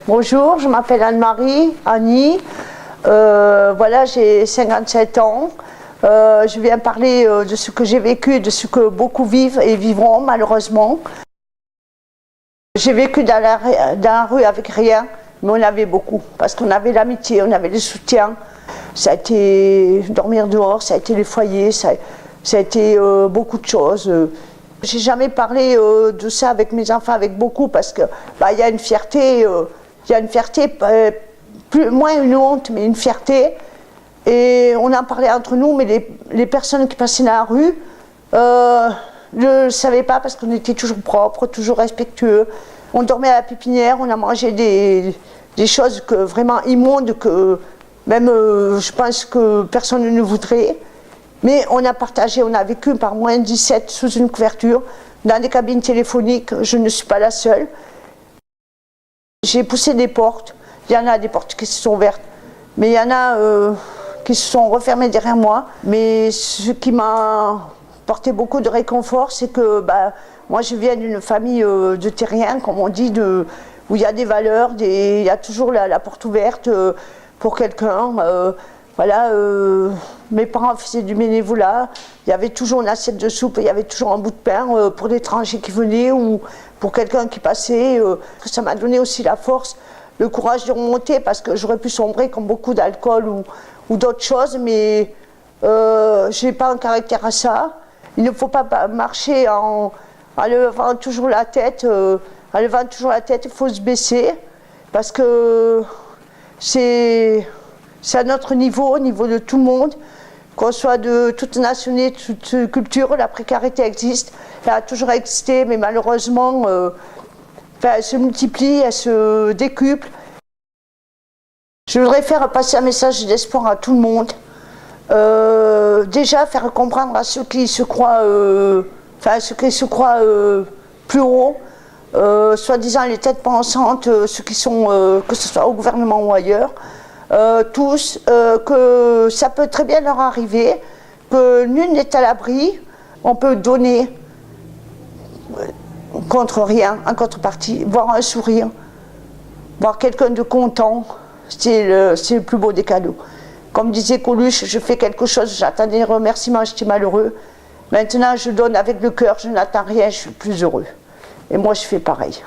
Bonjour, je m'appelle Anne-Marie, Annie. Voilà, j'ai 57 ans. Je viens parler de ce que j'ai vécu, de ce que beaucoup vivent et vivront malheureusement. J'ai vécu dans la rue avec rien, mais on avait beaucoup, parce qu'on avait l'amitié, on avait le soutien. Ça a été dormir dehors, ça a été les foyers, ça a été beaucoup de choses. J'ai jamais parlé de ça avec mes enfants, avec beaucoup, parce que y a une fierté, moins une honte, mais une fierté. Et on en parlait entre nous, mais les personnes qui passaient dans la rue ne le savaient pas, parce qu'on était toujours propres, toujours respectueux. On dormait à la pépinière, on a mangé des choses vraiment immondes, que même je pense que personne ne voudrait. Mais on a partagé, on a vécu par moins 17 sous une couverture, dans des cabines téléphoniques. Je ne suis pas la seule. J'ai poussé des portes. Il y en a des portes qui se sont ouvertes, mais il y en a qui se sont refermées derrière moi. Mais ce qui m'a porté beaucoup de réconfort, c'est que moi je viens d'une famille de terriens, comme on dit, où il y a des valeurs, il y a toujours la porte ouverte pour quelqu'un. Voilà, mes parents faisaient du bénévolat, il y avait toujours une assiette de soupe, il y avait toujours un bout de pain pour l'étranger qui venait ou pour quelqu'un qui passait. Ça m'a donné aussi la force, le courage de remonter, parce que j'aurais pu sombrer comme beaucoup d'alcool ou d'autres choses, mais je n'ai pas un caractère à ça. Il ne faut pas marcher en levant toujours la tête. Il faut se baisser, parce que c'est à notre niveau, au niveau de tout le monde, qu'on soit de toute nationalité, de toute culture, la précarité existe. Elle a toujours existé, mais malheureusement, elle se multiplie, elle se décuple. Je voudrais faire passer un message d'espoir à tout le monde. Déjà, faire comprendre à ceux qui se croient, plus haut, soi-disant les têtes pensantes, ceux qui sont, que ce soit au gouvernement ou ailleurs, tous, que ça peut très bien leur arriver, que nul n'est à l'abri. On peut donner contre rien, en contrepartie, voir un sourire, voir quelqu'un de content, c'est le plus beau des cadeaux. Comme disait Coluche, je fais quelque chose, j'attendais des remerciements, j'étais malheureux. Maintenant, je donne avec le cœur, je n'attends rien, je suis plus heureux. Et moi, je fais pareil.